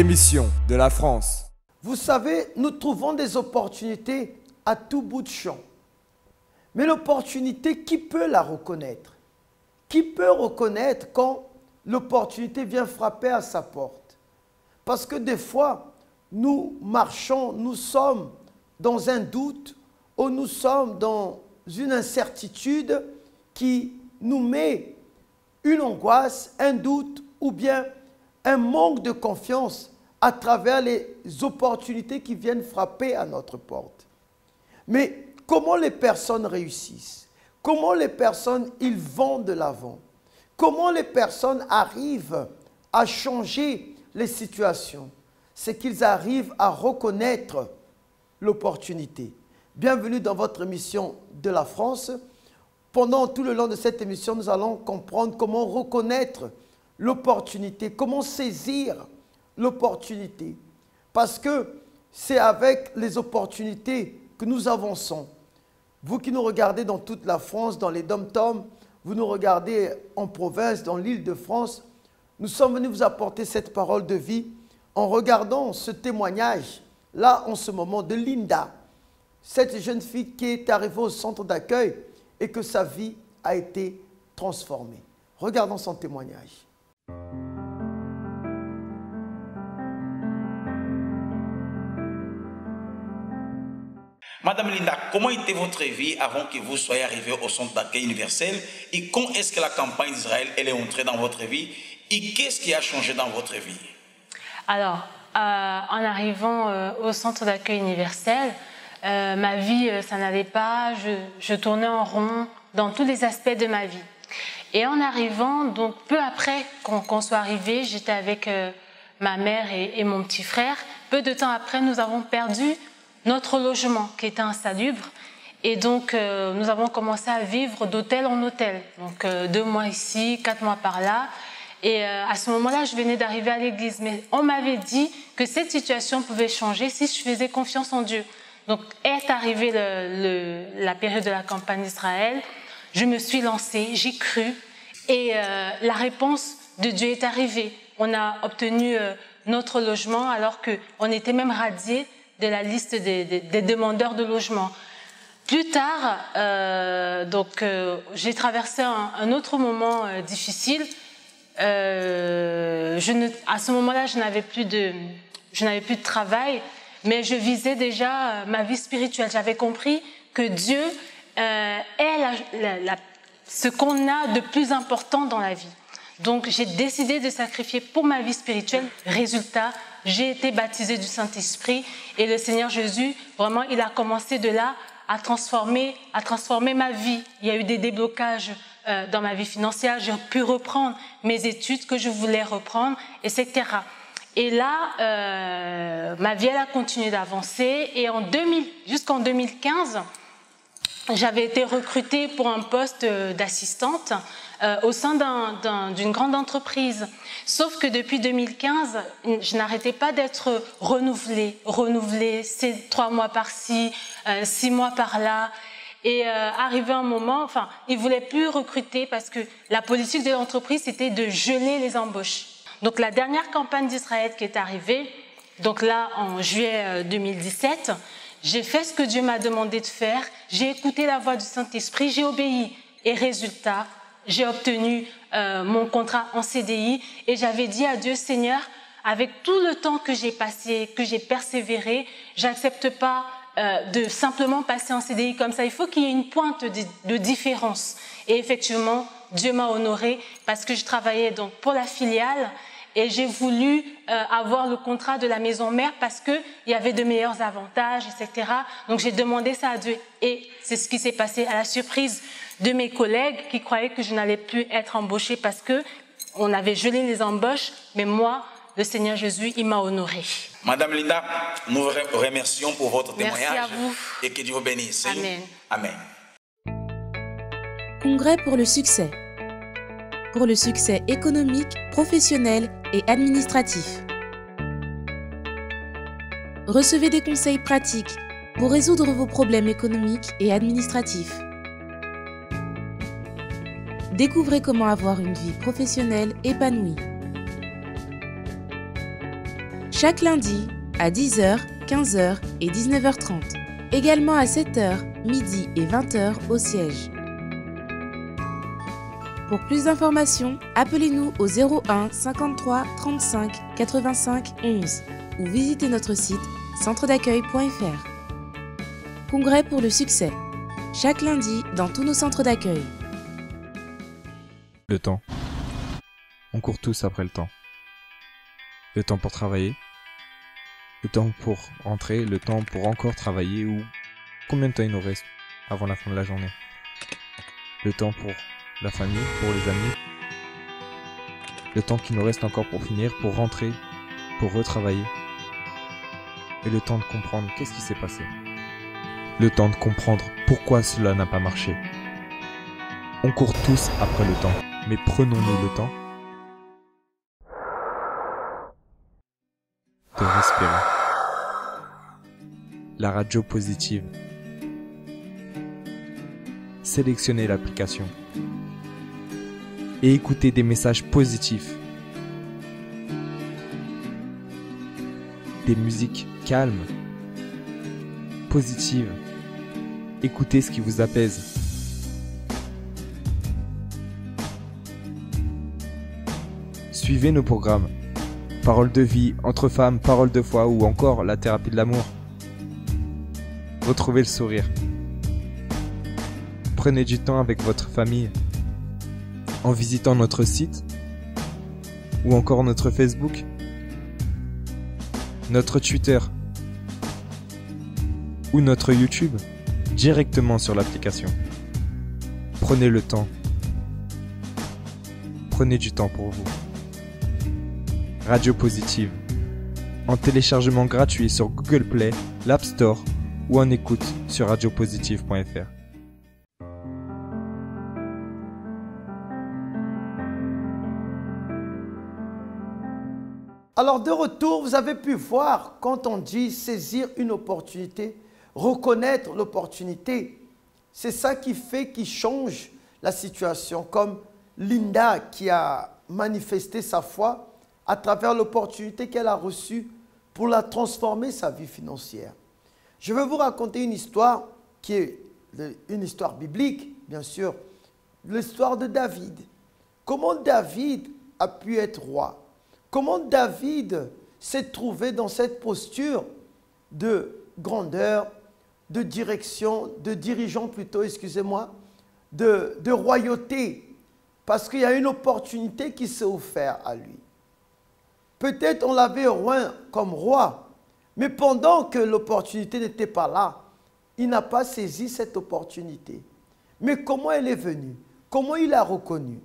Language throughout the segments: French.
émission de la France. Vous savez, nous trouvons des opportunités à tout bout de champ. Mais l'opportunité, qui peut la reconnaître? Qui peut reconnaître quand l'opportunité vient frapper à sa porte? Parce que des fois, nous marchons, nous sommes dans un doute ou nous sommes dans une incertitude qui nous met une angoisse, un doute ou bien un manque de confiance à travers les opportunités qui viennent frapper à notre porte. Mais comment les personnes réussissent? Comment les personnes, ils vont de l'avant? Comment les personnes arrivent à changer les situations? C'est qu'ils arrivent à reconnaître l'opportunité. Bienvenue dans votre émission de la France. Pendant tout le long de cette émission, nous allons comprendre comment reconnaître l'opportunité, comment saisir l'opportunité. Parce que c'est avec les opportunités que nous avançons. Vous qui nous regardez dans toute la France, dans les dom-toms, vous nous regardez en province, dans l'île de France, nous sommes venus vous apporter cette parole de vie en regardant ce témoignage, là en ce moment, de Linda, cette jeune fille qui est arrivée au centre d'accueil et que sa vie a été transformée. Regardons son témoignage. Madame Linda, comment était votre vie avant que vous soyez arrivée au centre d'accueil universel et quand est-ce que la campagne d'Israël est entrée dans votre vie et qu'est-ce qui a changé dans votre vie? Alors, en arrivant au centre d'accueil universel, ma vie, ça n'allait pas, je tournais en rond dans tous les aspects de ma vie. Et en arrivant, donc peu après qu'on soit arrivé, j'étais avec ma mère et mon petit frère. Peu de temps après, nous avons perdu notre logement qui était insalubre. Et donc, nous avons commencé à vivre d'hôtel en hôtel. Donc, 2 mois ici, 4 mois par là. Et à ce moment-là, je venais d'arriver à l'église. Mais on m'avait dit que cette situation pouvait changer si je faisais confiance en Dieu. Donc, est arrivée la période de la campagne d'Israël. Je me suis lancée, j'ai cru. Et la réponse de Dieu est arrivée. On a obtenu notre logement alors qu'on était même radié de la liste des demandeurs de logement. Plus tard, j'ai traversé un autre moment difficile. À ce moment-là, je n'avais plus de travail, mais je visais déjà ma vie spirituelle. J'avais compris que Dieu est ce qu'on a de plus important dans la vie. Donc, j'ai décidé de sacrifier pour ma vie spirituelle. Résultat, j'ai été baptisée du Saint-Esprit et le Seigneur Jésus, vraiment, il a commencé de là à transformer ma vie. Il y a eu des déblocages dans ma vie financière. J'ai pu reprendre mes études que je voulais reprendre, etc. Et là, ma vie, elle a continué d'avancer. Et jusqu'en 2015, j'avais été recrutée pour un poste d'assistante au sein d'une grande entreprise. Sauf que depuis 2015, je n'arrêtais pas d'être renouvelée, c'est 3 mois par-ci, 6 mois par-là. Et arrivé un moment, ils ne voulaient plus recruter parce que la politique de l'entreprise, c'était de geler les embauches. Donc la dernière campagne d'Israël qui est arrivée, donc là en juillet 2017, j'ai fait ce que Dieu m'a demandé de faire, j'ai écouté la voix du Saint-Esprit, j'ai obéi. Et résultat, j'ai obtenu mon contrat en CDI et j'avais dit à Dieu, Seigneur, avec tout le temps que j'ai passé, que j'ai persévéré, j'accepte pas de simplement passer en CDI comme ça. Il faut qu'il y ait une pointe de différence. Et effectivement, Dieu m'a honorée parce que je travaillais donc pour la filiale et j'ai voulu avoir le contrat de la maison mère parce qu'il y avait de meilleurs avantages, etc. Donc j'ai demandé ça à Dieu et c'est ce qui s'est passé à la surprise de mes collègues qui croyaient que je n'allais plus être embauchée parce qu'on avait gelé les embauches, mais moi, le Seigneur Jésus, il m'a honorée. Madame Linda, nous vous remercions pour votre témoignage. Merci à vous. Et que Dieu vous bénisse. Amen. Amen. Congrès pour le succès. Pour le succès économique, professionnel et administratif. Recevez des conseils pratiques pour résoudre vos problèmes économiques et administratifs. Découvrez comment avoir une vie professionnelle épanouie. chaque lundi à 10h, 15h et 19h30. Également à 7h, midi et 20h au siège. Pour plus d'informations, appelez-nous au 01 53 35 85 11 ou visitez notre site centredaccueil.fr. Congrès pour le succès. Chaque lundi dans tous nos centres d'accueil. Le temps. On court tous après le temps. Le temps pour travailler. Le temps pour rentrer. Le temps pour encore travailler ou combien de temps il nous reste avant la fin de la journée. Le temps pour la famille, pour les amis. Le temps qui nous reste encore pour finir, pour rentrer, pour retravailler. Et le temps de comprendre qu'est-ce qui s'est passé. Le temps de comprendre pourquoi cela n'a pas marché. On court tous après le temps, mais prenons-nous le temps de respirer. La radio positive. Sélectionnez l'application et écoutez des messages positifs. Des musiques calmes, positives. Écoutez ce qui vous apaise. Suivez nos programmes. Paroles de vie, entre femmes, paroles de foi ou encore la thérapie de l'amour. Retrouvez le sourire. Prenez du temps avec votre famille en visitant notre site ou encore notre Facebook, notre Twitter ou notre YouTube directement sur l'application. Prenez le temps. Prenez du temps pour vous. Radio Positive. En téléchargement gratuit sur Google Play, l'App Store ou en écoute sur radiopositive.fr. Alors de retour, vous avez pu voir quand on dit saisir une opportunité, reconnaître l'opportunité. C'est ça qui change la situation, comme Linda qui a manifesté sa foi à travers l'opportunité qu'elle a reçue pour la transformer sa vie financière. Je vais vous raconter une histoire qui est une histoire biblique, bien sûr, l'histoire de David. Comment David a pu être roi? Comment David s'est trouvé dans cette posture de grandeur, de direction, de dirigeant plutôt, excusez-moi, de royauté, parce qu'il y a une opportunité qui s'est offerte à lui. Peut-être on l'avait oint comme roi, mais pendant que l'opportunité n'était pas là, il n'a pas saisi cette opportunité. Mais comment elle est venue? Comment il l'a reconnue?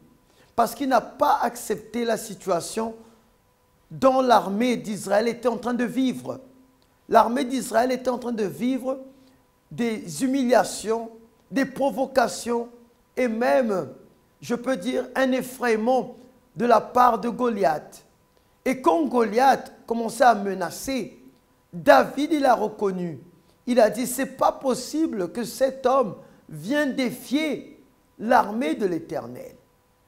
Parce qu'il n'a pas accepté la situation dont l'armée d'Israël était en train de vivre. L'armée d'Israël était en train de vivre des humiliations, des provocations et même, je peux dire, un effrayement de la part de Goliath. Et quand Goliath commençait à menacer, David, il a reconnu. Il a dit, c'est pas possible que cet homme vienne défier l'armée de l'Éternel.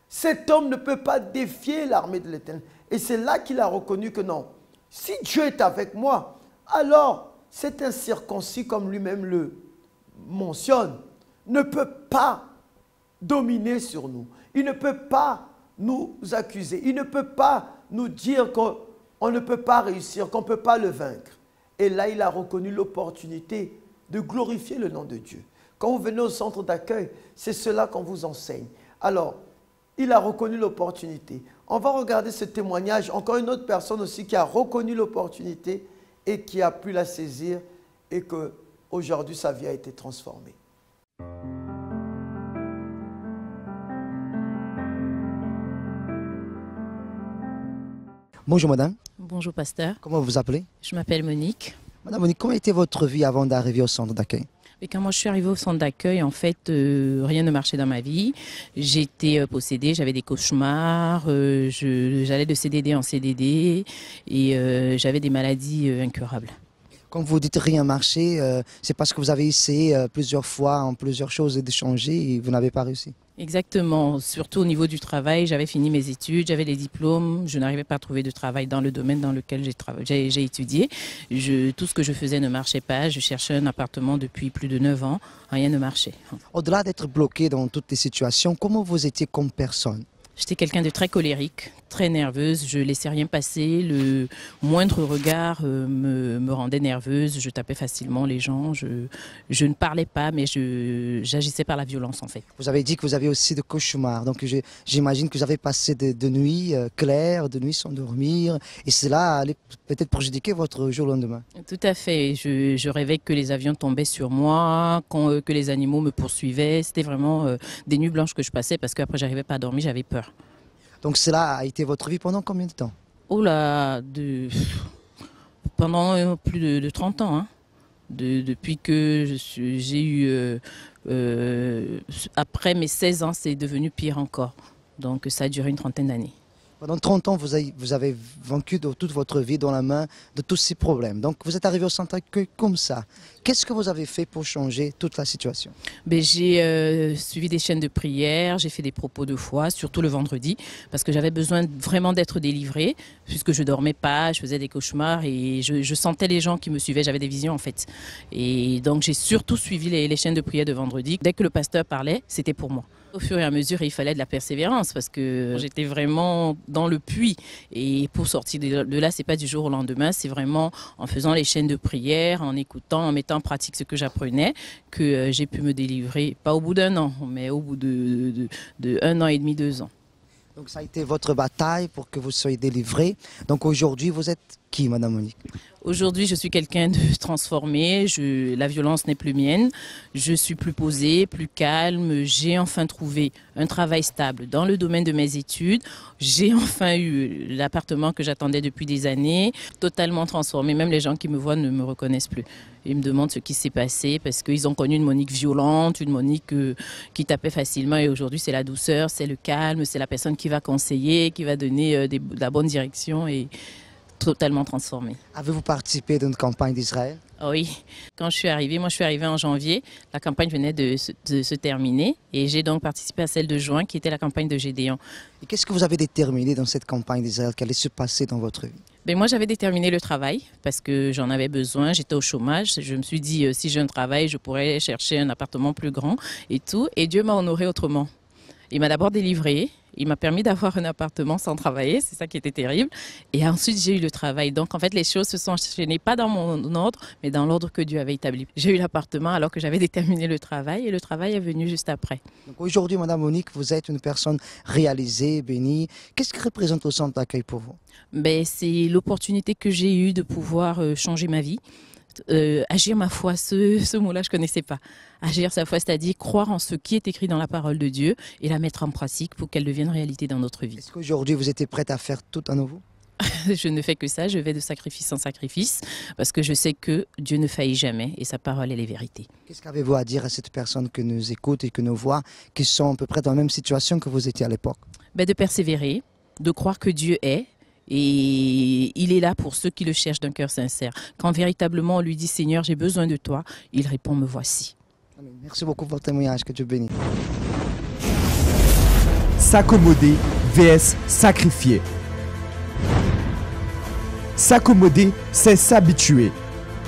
Cet homme ne peut pas défier l'armée de l'Éternel. Et c'est là qu'il a reconnu que non, si Dieu est avec moi, alors cet incirconcis, comme lui-même le mentionne, ne peut pas dominer sur nous. Il ne peut pas nous accuser. Il ne peut pas nous dire qu'on ne peut pas réussir, qu'on ne peut pas le vaincre. Et là, il a reconnu l'opportunité de glorifier le nom de Dieu. Quand vous venez au centre d'accueil, c'est cela qu'on vous enseigne. Alors, il a reconnu l'opportunité. On va regarder ce témoignage. Encore une autre personne aussi qui a reconnu l'opportunité et qui a pu la saisir et qu'aujourd'hui, sa vie a été transformée. Bonjour madame. Bonjour pasteur. Comment vous vous appelez? Je m'appelle Monique. Madame Monique, comment était votre vie avant d'arriver au centre d'accueil? Et quand moi je suis arrivée au centre d'accueil, en fait, rien ne marchait dans ma vie. J'étais possédée, j'avais des cauchemars, j'allais de CDD en CDD et j'avais des maladies incurables. Quand vous dites rien marché, c'est parce que vous avez essayé plusieurs fois en plusieurs choses de changer et vous n'avez pas réussi? Exactement, surtout au niveau du travail, j'avais fini mes études, j'avais les diplômes, je n'arrivais pas à trouver de travail dans le domaine dans lequel j'ai étudié. Tout ce que je faisais ne marchait pas, je cherchais un appartement depuis plus de 9 ans, rien ne marchait. Au-delà d'être bloqué dans toutes les situations, comment vous étiez comme personne? J'étais quelqu'un de très colérique, très nerveuse, je laissais rien passer, le moindre regard me rendait nerveuse, je tapais facilement les gens, je ne parlais pas mais j'agissais par la violence en fait. Vous avez dit que vous avez aussi des cauchemars, donc j'imagine que vous avez passé de nuits claires, de nuits sans dormir, et cela allait peut-être préjudiquer votre jour au lendemain. Tout à fait, je rêvais que les avions tombaient sur moi, que les animaux me poursuivaient, c'était vraiment des nuits blanches que je passais parce qu'après j'arrivais pas à dormir, j'avais peur. Donc cela a été votre vie pendant combien de temps? Oh là, pendant plus de 30 ans. Hein. Depuis que j'ai eu... après mes 16 ans, c'est devenu pire encore. Donc ça a duré une trentaine d'années. Pendant 30 ans, vous avez vaincu toute votre vie dans la main de tous ces problèmes. Donc vous êtes arrivé au centre d'accueil comme ça. Qu'est-ce que vous avez fait pour changer toute la situation? J'ai suivi des chaînes de prière, j'ai fait des propos de foi, surtout le vendredi, parce que j'avais besoin vraiment d'être délivrée, puisque je dormais pas, je faisais des cauchemars et je sentais les gens qui me suivaient, j'avais des visions en fait. Et donc j'ai surtout suivi les chaînes de prière de vendredi. Dès que le pasteur parlait, c'était pour moi. Au fur et à mesure, il fallait de la persévérance parce que j'étais vraiment dans le puits. Et pour sortir de là, c'est pas du jour au lendemain, c'est vraiment en faisant les chaînes de prière, en écoutant, en mettant en pratique ce que j'apprenais, que j'ai pu me délivrer. Pas au bout d'un an, mais au bout de 1 an et demi, 2 ans. Donc ça a été votre bataille pour que vous soyez délivré. Donc aujourd'hui, vous êtes qui, Madame Monique? Aujourd'hui, je suis quelqu'un de transformé, la violence n'est plus mienne, je suis plus posée, plus calme, j'ai enfin trouvé un travail stable dans le domaine de mes études, j'ai enfin eu l'appartement que j'attendais depuis des années, totalement transformé, même les gens qui me voient ne me reconnaissent plus. Ils me demandent ce qui s'est passé parce qu'ils ont connu une Monique violente, une Monique qui tapait facilement et aujourd'hui c'est la douceur, c'est le calme, c'est la personne qui va conseiller, qui va donner de la bonne direction et totalement transformée. Avez-vous participé à une campagne d'Israël? Oui, quand je suis arrivée en janvier, la campagne venait de se terminer et j'ai donc participé à celle de juin qui était la campagne de Gédéon. Et qu'est-ce que vous avez déterminé dans cette campagne d'Israël qui allait se passer dans votre vie? Moi, j'avais déterminé le travail parce que j'en avais besoin, j'étais au chômage. Je me suis dit, si j'ai un travail, je pourrais chercher un appartement plus grand et tout. Et Dieu m'a honorée autrement. Il m'a d'abord délivrée. Il m'a permis d'avoir un appartement sans travailler, c'est ça qui était terrible. Et ensuite, j'ai eu le travail. Donc, en fait, les choses se sont enchaînées, pas dans mon ordre, mais dans l'ordre que Dieu avait établi. J'ai eu l'appartement alors que j'avais déterminé le travail et le travail est venu juste après. Donc aujourd'hui, Madame Monique, vous êtes une personne réalisée, bénie. Qu'est-ce qui représente le centre d'accueil pour vous? C'est l'opportunité que j'ai eue de pouvoir changer ma vie. Agir ma foi, ce mot-là, je ne connaissais pas. Agir sa foi, c'est-à-dire croire en ce qui est écrit dans la parole de Dieu et la mettre en pratique pour qu'elle devienne réalité dans notre vie. Est-ce qu'aujourd'hui, vous êtes prête à faire tout à nouveau? Je ne fais que ça, je vais de sacrifice en sacrifice parce que je sais que Dieu ne faillit jamais et sa parole, elle est vérité. Qu'est-ce qu'avez-vous à dire à cette personne qui nous écoute et qui nous voit, qui sont à peu près dans la même situation que vous étiez à l'époque? De persévérer, de croire que Dieu est. Et il est là pour ceux qui le cherchent d'un cœur sincère. Quand véritablement on lui dit « Seigneur, j'ai besoin de toi », il répond « Me voici ». Merci beaucoup pour votre témoignage, que Dieu bénisse. S'accommoder vs sacrifier. S'accommoder, c'est s'habituer.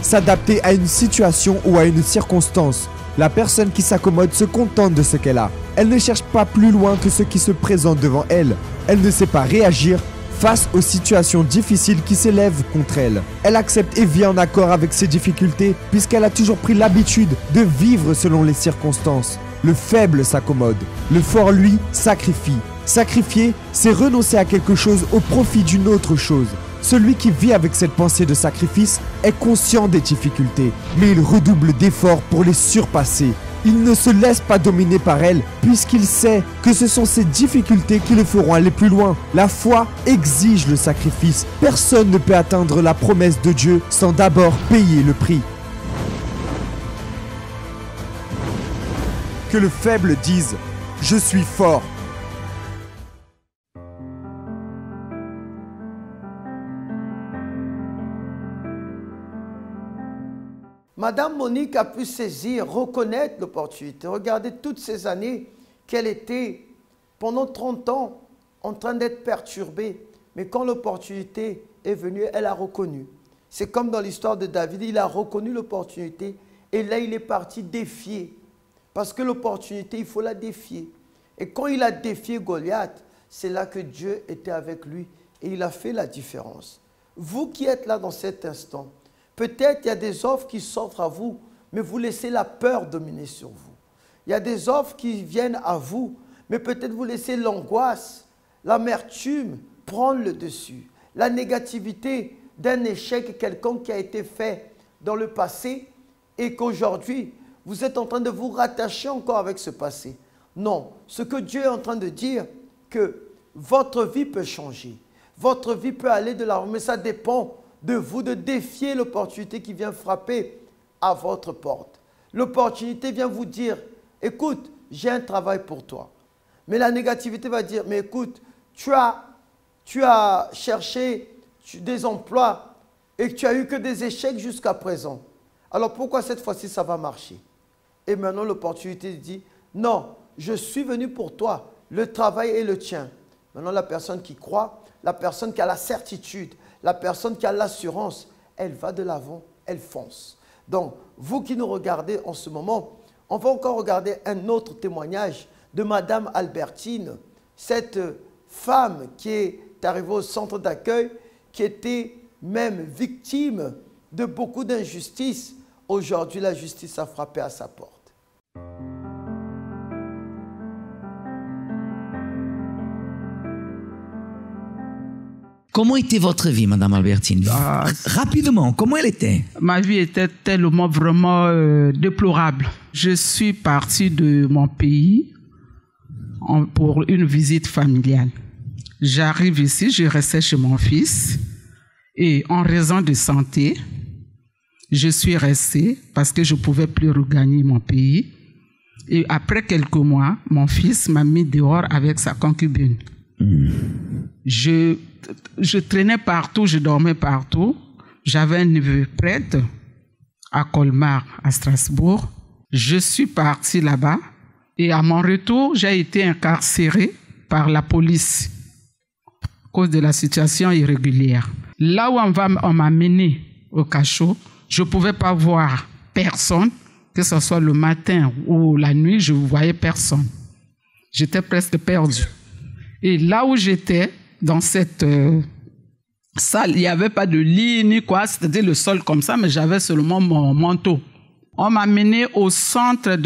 S'adapter à une situation ou à une circonstance. La personne qui s'accommode se contente de ce qu'elle a. Elle ne cherche pas plus loin que ce qui se présente devant elle. Elle ne sait pas réagir face aux situations difficiles qui s'élèvent contre elle. Elle accepte et vit en accord avec ses difficultés puisqu'elle a toujours pris l'habitude de vivre selon les circonstances. Le faible s'accommode, le fort lui sacrifie. Sacrifier, c'est renoncer à quelque chose au profit d'une autre chose. Celui qui vit avec cette pensée de sacrifice est conscient des difficultés, mais il redouble d'efforts pour les surpasser. Il ne se laisse pas dominer par elles, puisqu'il sait que ce sont ces difficultés qui le feront aller plus loin. La foi exige le sacrifice. Personne ne peut atteindre la promesse de Dieu sans d'abord payer le prix. Que le faible dise « Je suis fort ». Madame Monique a pu saisir, reconnaître l'opportunité. Regardez toutes ces années qu'elle était pendant 30 ans en train d'être perturbée. Mais quand l'opportunité est venue, elle a reconnu. C'est comme dans l'histoire de David, il a reconnu l'opportunité et là il est parti défier. Parce que l'opportunité, il faut la défier. Et quand il a défié Goliath, c'est là que Dieu était avec lui et il a fait la différence. Vous qui êtes là dans cet instant, peut-être il y a des offres qui s'offrent à vous, mais vous laissez la peur dominer sur vous. Il y a des offres qui viennent à vous, mais peut-être vous laissez l'angoisse, l'amertume prendre le dessus. La négativité d'un échec quelconque qui a été fait dans le passé et qu'aujourd'hui, vous êtes en train de vous rattacher encore avec ce passé. Non, ce que Dieu est en train de dire, que votre vie peut changer. Votre vie peut aller de l'avant, mais ça dépend de vous de défier l'opportunité qui vient frapper à votre porte. L'opportunité vient vous dire, écoute, j'ai un travail pour toi. Mais la négativité va dire, mais écoute, tu as cherché des emplois et tu as eu que des échecs jusqu'à présent. Alors pourquoi cette fois-ci ça va marcher? Et maintenant l'opportunité dit, non, je suis venu pour toi, le travail est le tien. Maintenant la personne qui croit, la personne qui a la certitude, la personne qui a l'assurance, elle va de l'avant, elle fonce. Donc, vous qui nous regardez en ce moment, on va encore regarder un autre témoignage de Madame Albertine, cette femme qui est arrivée au centre d'accueil, qui était même victime de beaucoup d'injustices. Aujourd'hui, la justice a frappé à sa porte. Comment était votre vie, Madame Albertine? Rapidement, comment elle était? Ma vie était tellement vraiment déplorable. Je suis partie de mon pays pour une visite familiale. J'arrive ici, je restais chez mon fils et en raison de santé, je suis restée parce que je ne pouvais plus regagner mon pays. Et après quelques mois, mon fils m'a mis dehors avec sa concubine. Je traînais partout, je dormais partout. J'avais un neveu prêtre à Colmar, à Strasbourg. Je suis partie là-bas et à mon retour, j'ai été incarcérée par la police à cause de la situation irrégulière. Là où on m'a mené au cachot, je ne pouvais pas voir personne, que ce soit le matin ou la nuit, je ne voyais personne. J'étais presque perdue. Et là où j'étais, dans cette salle, il n'y avait pas de lit ni quoi, c'était le sol comme ça, mais j'avais seulement mon manteau. On m'a mené au centre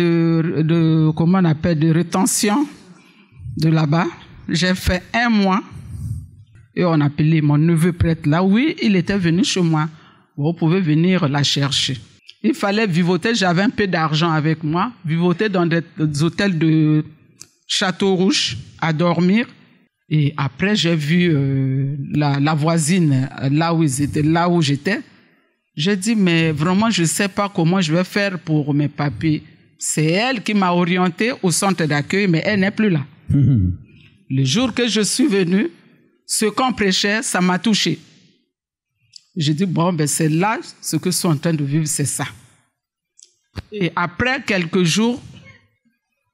comment on appelle, de rétention de là-bas. J'ai fait 1 mois et on a appelé mon neveu prêtre là. Oui, il était venu chez moi. Vous pouvez venir la chercher. Il fallait vivoter, j'avais un peu d'argent avec moi, vivoter dans des hôtels de Château-Rouge à dormir. Et après, j'ai vu la voisine là où j'étais. J'ai dit, mais vraiment, je ne sais pas comment je vais faire pour mes papiers. C'est elle qui m'a orienté au centre d'accueil, mais elle n'est plus là. Le jour que je suis venu, ce qu'on prêchait, ça m'a touché. J'ai dit, bon, ben c'est là, ce que je suis en train de vivre, c'est ça. Et après quelques jours,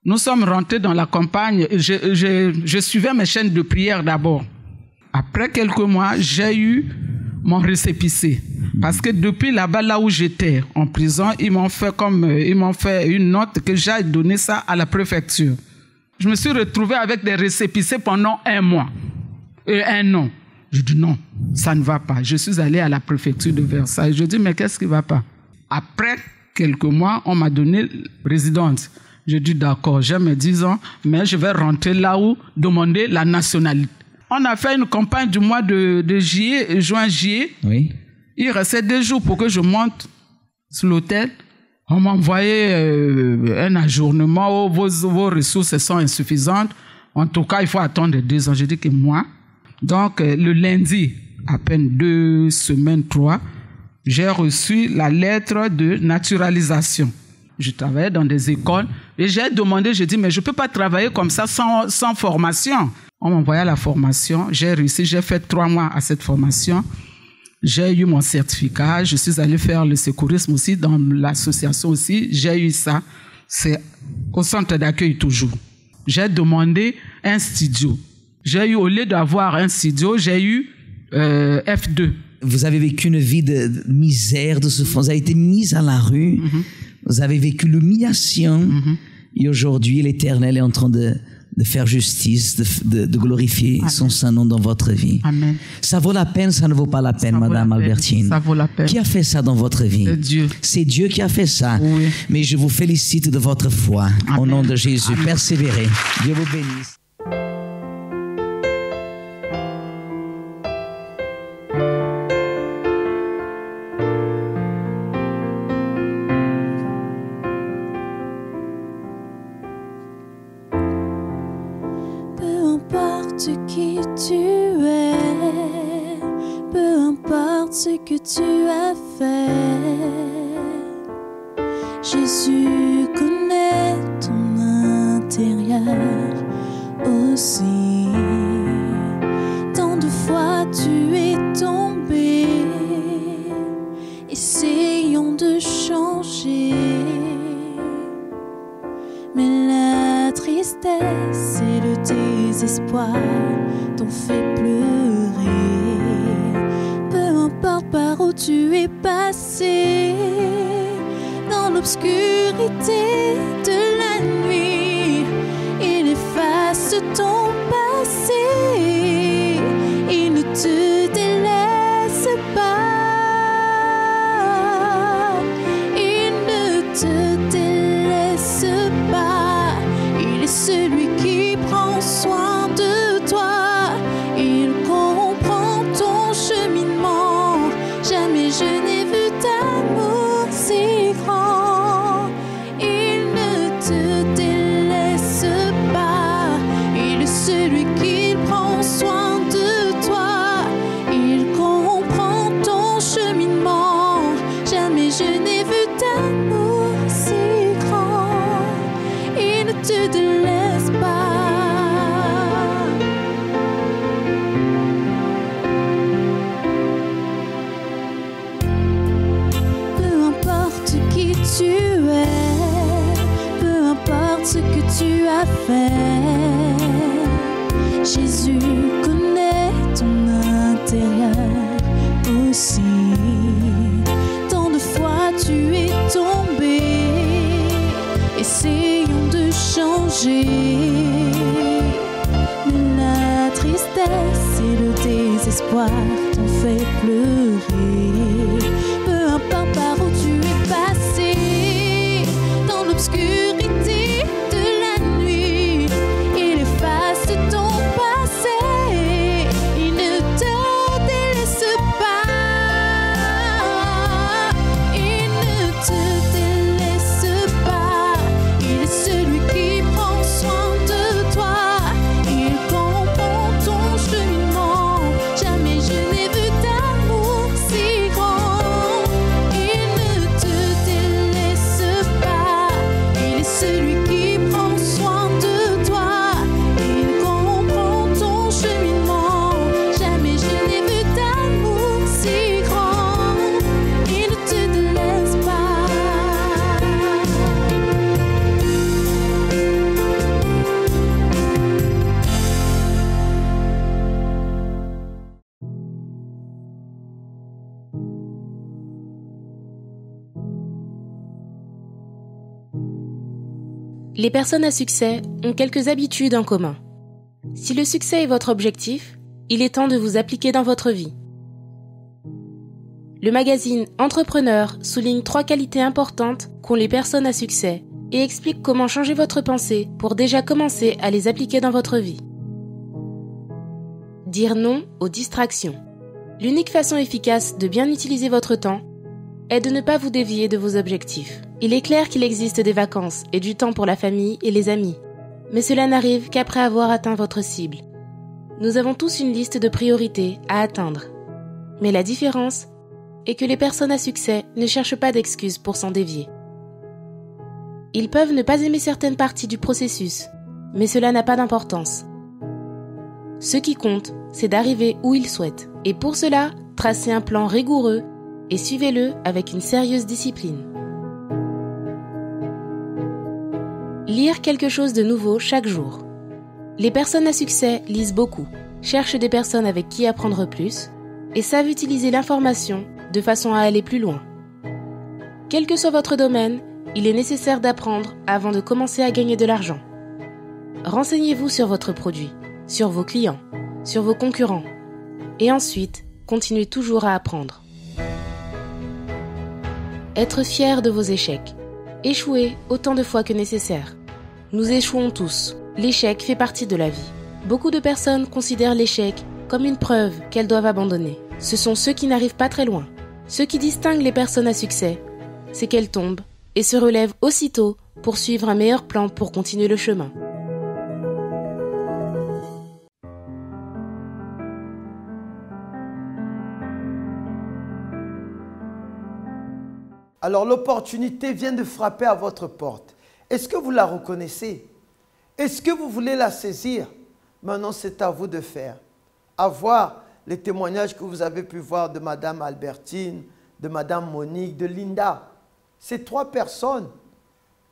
nous sommes rentrés dans la campagne. Je suivais mes chaînes de prière d'abord. Après quelques mois, j'ai eu mon récépissé. Parce que depuis là-bas, là où j'étais, en prison, ils m'ont fait une note que j'ai donné ça à la préfecture. Je me suis retrouvé avec des récépissés pendant 1 mois et 1 an. Je dis non, ça ne va pas. Je suis allé à la préfecture de Versailles. Je dis, mais qu'est-ce qui ne va pas? Après quelques mois, on m'a donné résidence. Je dis d'accord, j'ai mes 10 ans, mais je vais rentrer là-haut, demander la nationalité. On a fait une campagne du mois de juin-juillet. Oui. Il restait 2 jours pour que je monte sur l'hôtel. On m'a envoyé un ajournement. Oh, vos ressources sont insuffisantes. En tout cas, il faut attendre 2 ans. Je dis que moi, donc le lundi, à peine 2 semaines, 3, j'ai reçu la lettre de naturalisation. Je travaillais dans des écoles et j'ai demandé, j'ai dit, mais je ne peux pas travailler comme ça sans formation. On m'a envoyé à la formation, j'ai réussi, j'ai fait 3 mois à cette formation. J'ai eu mon certificat, je suis allé faire le secourisme aussi, dans l'association aussi, j'ai eu ça. C'est au centre d'accueil toujours. j'ai demandé un studio. J'ai eu, au lieu d'avoir un studio, j'ai eu F2. Vous avez vécu une vie de misère, de souffrance. Vous avez été mise à la rue. Vous avez vécu l'humiliation. Et aujourd'hui, l'Éternel est en train de faire justice, de glorifier son Saint-Nom dans votre vie. Amen. Ça vaut la peine, ça ne vaut pas la peine, Madame Albertine. Ça vaut la peine. Qui a fait ça dans votre vie? C'est Dieu. C'est Dieu qui a fait ça. Oui. Mais je vous félicite de votre foi. Amen. Au nom de Jésus. Amen. Persévérez. Dieu vous bénisse. Qui tu es, peu importe ce que tu as fait, Jésus connaît ton intérieur aussi. Tant de fois tu es tombé, essayons de changer, mais la tristesse et le désespoir t'ont fait pleurer. Peu importe par où tu es passé, dans l'obscurité de la nuit, il efface ton passé, il ne te délaisse pas, il ne te délaisse pas, il est celui qui prend soin de toi, il comprend ton cheminement, jamais je n'ai vu d'amour si grand, il ne te délaisse pas, il est celui qui prend soin de toi, il comprend ton cheminement, jamais je n'ai vu d'amour si grand, il ne te délaisse pas. Peu importe qui tu es, peu importe ce que tu as fait, Jésus connaît ton intérieur aussi. Tant de fois tu es tombé, essayons de changer, mais la tristesse et le désespoir t'ont fait pleurer. Peu importe par où tu es passé, dans l'obscurité de la nuit, il efface ton passé, il ne te délaisse pas, il ne te délaisse pas, il est celui qui prend soin de toi, il comprend ton cheminement, jamais je n'ai vu d'amour si grand, il ne te délaisse pas, il est celui qui prend soin de toi, il comprend ton cheminement, jamais je n'ai vu d'amour si grand, il ne te délaisse pas. Les personnes à succès ont quelques habitudes en commun. Si le succès est votre objectif, il est temps de vous appliquer dans votre vie. Le magazine Entrepreneur souligne 3 qualités importantes qu'ont les personnes à succès et explique comment changer votre pensée pour déjà commencer à les appliquer dans votre vie. Dire non aux distractions. L'unique façon efficace de bien utiliser votre temps est de ne pas vous dévier de vos objectifs. Il est clair qu'il existe des vacances et du temps pour la famille et les amis, mais cela n'arrive qu'après avoir atteint votre cible. Nous avons tous une liste de priorités à atteindre. Mais la différence est que les personnes à succès ne cherchent pas d'excuses pour s'en dévier. Ils peuvent ne pas aimer certaines parties du processus, mais cela n'a pas d'importance. Ce qui compte, c'est d'arriver où ils souhaitent. Et pour cela, tracez un plan rigoureux et suivez-le avec une sérieuse discipline. Lire quelque chose de nouveau chaque jour. Les personnes à succès lisent beaucoup, cherchent des personnes avec qui apprendre plus et savent utiliser l'information de façon à aller plus loin. Quel que soit votre domaine, il est nécessaire d'apprendre avant de commencer à gagner de l'argent. Renseignez-vous sur votre produit, sur vos clients, sur vos concurrents et ensuite, continuez toujours à apprendre. Être fier de vos échecs. Échouez autant de fois que nécessaire. Nous échouons tous. L'échec fait partie de la vie. Beaucoup de personnes considèrent l'échec comme une preuve qu'elles doivent abandonner. Ce sont ceux qui n'arrivent pas très loin. Ce qui distingue les personnes à succès, c'est qu'elles tombent et se relèvent aussitôt pour suivre un meilleur plan pour continuer le chemin. Alors l'opportunité vient de frapper à votre porte. Est-ce que vous la reconnaissez? Est-ce que vous voulez la saisir? Maintenant, c'est à vous de faire. À voir les témoignages que vous avez pu voir de Madame Albertine, de Madame Monique, de Linda. Ces 3 personnes,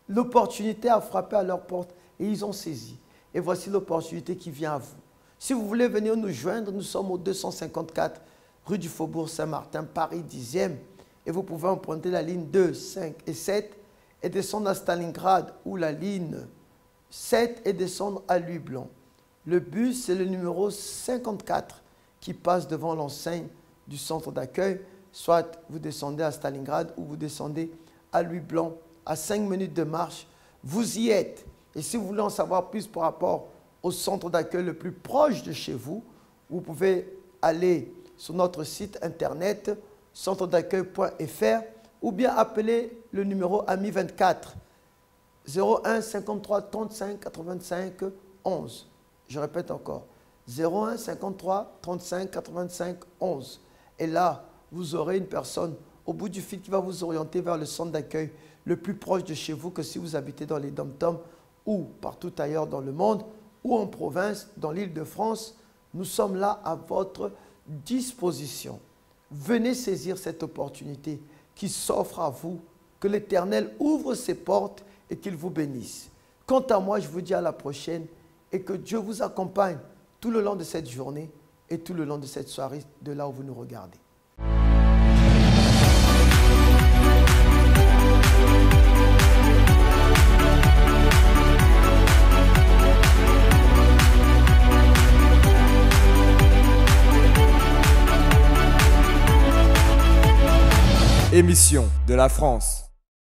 l'opportunité a frappé à leur porte et ils ont saisi. Et voici l'opportunité qui vient à vous. Si vous voulez venir nous joindre, nous sommes au 254 rue du Faubourg Saint-Martin, Paris 10e. Et vous pouvez emprunter la ligne 2, 5 et 7 et descendre à Stalingrad ou la ligne 7 et descendre à Louis-Blanc. Le bus, c'est le numéro 54 qui passe devant l'enseigne du centre d'accueil. Soit vous descendez à Stalingrad ou vous descendez à Louis-Blanc, à 5 minutes de marche. Vous y êtes. Et si vous voulez en savoir plus par rapport au centre d'accueil le plus proche de chez vous, vous pouvez aller sur notre site internet centredaccueil.fr ou bien appeler le numéro AMI 24 01 53 35 85 11. Je répète encore, 01 53 35 85 11. Et là, vous aurez une personne au bout du fil qui va vous orienter vers le centre d'accueil le plus proche de chez vous que si vous habitez dans les dom-toms ou partout ailleurs dans le monde ou en province, dans l'Île-de-France. Nous sommes là à votre disposition. Venez saisir cette opportunité qui s'offre à vous, que l'Éternel ouvre ses portes et qu'il vous bénisse. Quant à moi, je vous dis à la prochaine et que Dieu vous accompagne tout le long de cette journée et tout le long de cette soirée de là où vous nous regardez. Émission de la France.